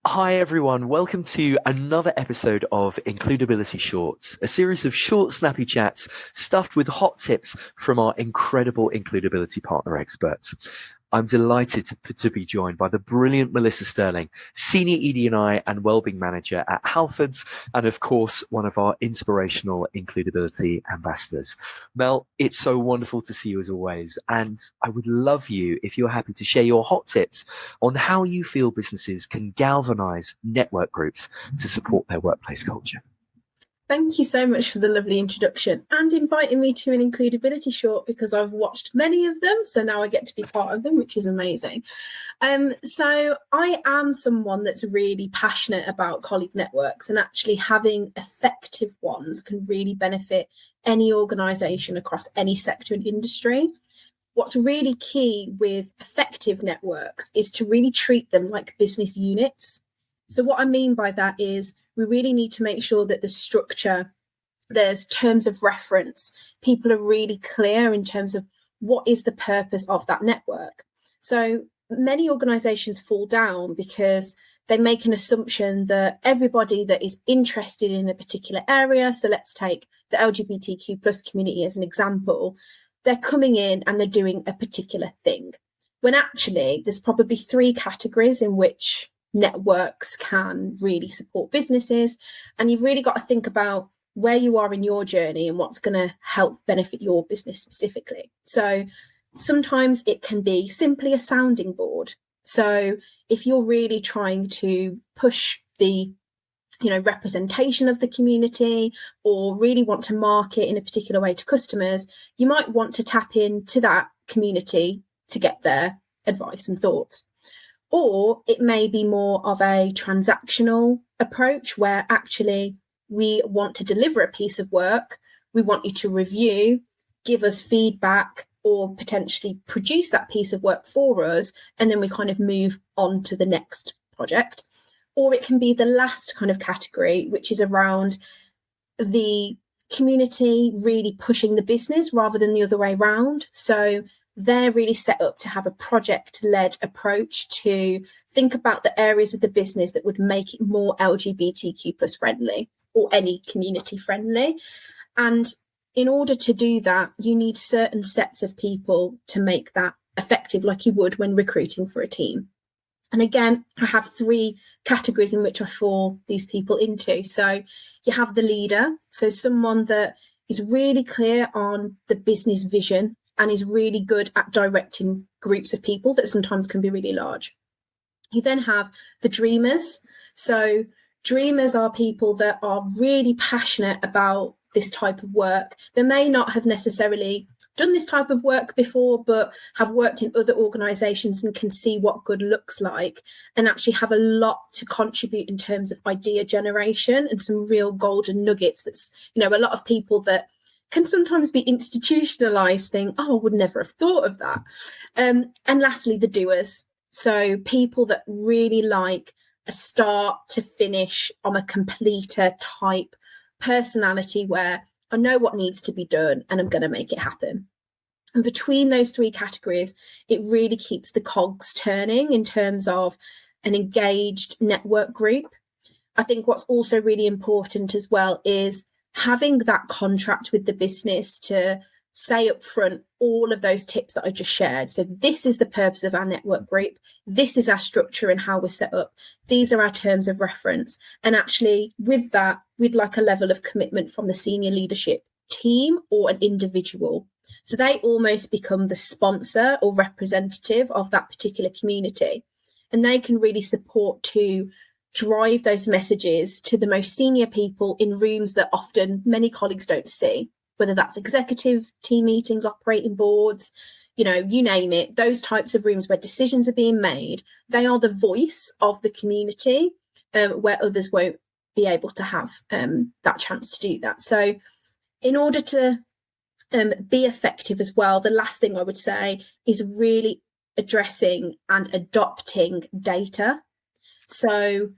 Hi everyone, welcome to another episode of Includability Shorts, a series of short, snappy chats stuffed with hot tips from our incredible includability partner experts. I'm delighted to be joined by the brilliant Melissa Sterling, Senior ED&I and Wellbeing Manager at Halfords, and of course, one of our inspirational includability ambassadors. Mel, it's so wonderful to see you as always, and I would love you if you're happy to share your hot tips on how you feel businesses can galvanize network groups to support their workplace culture. Thank you so much for the lovely introduction and inviting me to an includability short, because I've watched many of them, so now I get to be part of them, which is amazing. So I am someone that's really passionate about colleague networks, and actually having effective ones can really benefit any organisation across any sector and industry. What's really key with effective networks is to really treat them like business units. So what I mean by that is we really need to make sure that the structure, there's terms of reference, people are really clear in terms of what is the purpose of that network. So many organisations fall down because they make an assumption that everybody that is interested in a particular area, so let's take the LGBTQ plus community as an example, they're coming in and they're doing a particular thing, when actually there's probably three categories in which networks can really support businesses. And you've really got to think about where you are in your journey and what's going to help benefit your business specifically. So sometimes it can be simply a sounding board. So if you're really trying to push the representation of the community, or really want to market in a particular way to customers, you might want to tap into that community to get their advice and thoughts. Or it may be more of a transactional approach, where actually we want to deliver a piece of work, we want you to review, give us feedback, or potentially produce that piece of work for us, and then we kind of move on to the next project. Or it can be the last kind of category, which is around the community really pushing the business rather than the other way around. So they're really set up to have a project-led approach to think about the areas of the business that would make it more LGBTQ plus friendly, or any community friendly. And in order to do that, you need certain sets of people to make that effective, like you would when recruiting for a team. And again, I have three categories in which I fall these people into. So you have the leader, so someone that is really clear on the business vision and is really good at directing groups of people that sometimes can be really large. You then have the dreamers. So dreamers are people that are really passionate about this type of work. They may not have necessarily done this type of work before, but have worked in other organisations and can see what good looks like, and actually have a lot to contribute in terms of idea generation and some real golden nuggets. That's, a lot of people that can sometimes be institutionalized think, I would never have thought of that. And lastly, the doers. So people that really like a start to finish on a completer type personality, where I know what needs to be done and I'm going to make it happen. And between those three categories, it really keeps the cogs turning in terms of an engaged network group. I think what's also really important as well is having that contract with the business to say up front all of those tips that I just shared. So this is the purpose of our network group. This is our structure and how we're set up. These are our terms of reference. And actually with that, we'd like a level of commitment from the senior leadership team or an individual. So they almost become the sponsor or representative of that particular community. And they can really support to drive those messages to the most senior people in rooms that often many colleagues don't see, whether that's executive team meetings, operating boards, you name it, those types of rooms where decisions are being made. They are the voice of the community, where others won't be able to have that chance to do that. So in order to be effective as well, the last thing I would say is really addressing and adopting data. So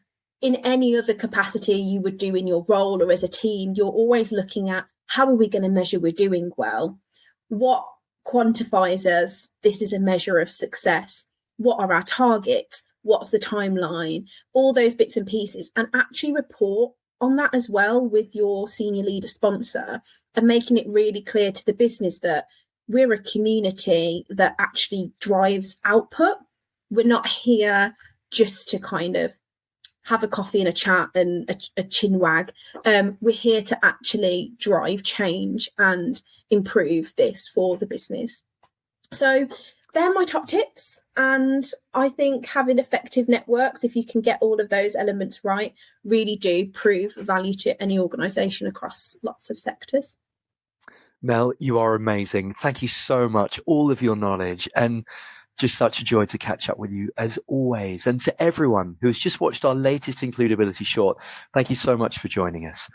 in any other capacity you would do in your role or as a team, you're always looking at how are we going to measure we're doing well? What quantifies us? This is a measure of success. What are our targets? what's the timeline, all those bits and pieces, and actually report on that as well with your senior leader sponsor, and making it really clear to the business that we're a community that actually drives output. We're not here just to kind of have a coffee and a chat and a chin wag. We're here to actually drive change and improve this for the business. So they're my top tips. And I think having effective networks, if you can get all of those elements right, really do prove value to any organisation across lots of sectors. Mel, you are amazing. Thank you so much. All of your knowledge, and just such a joy to catch up with you as always. And to everyone who has just watched our latest Includability short, thank you so much for joining us.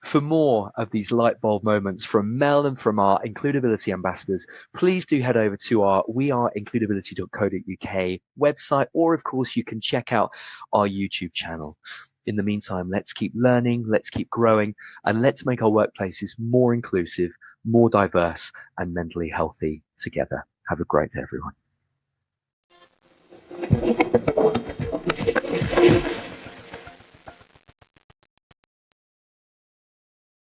For more of these light bulb moments from Mel and from our Includability ambassadors, please do head over to our weareincludability.co.uk website, or of course you can check out our YouTube channel. In the meantime, let's keep learning, let's keep growing, and let's make our workplaces more inclusive, more diverse, and mentally healthy together. Have a great day, everyone.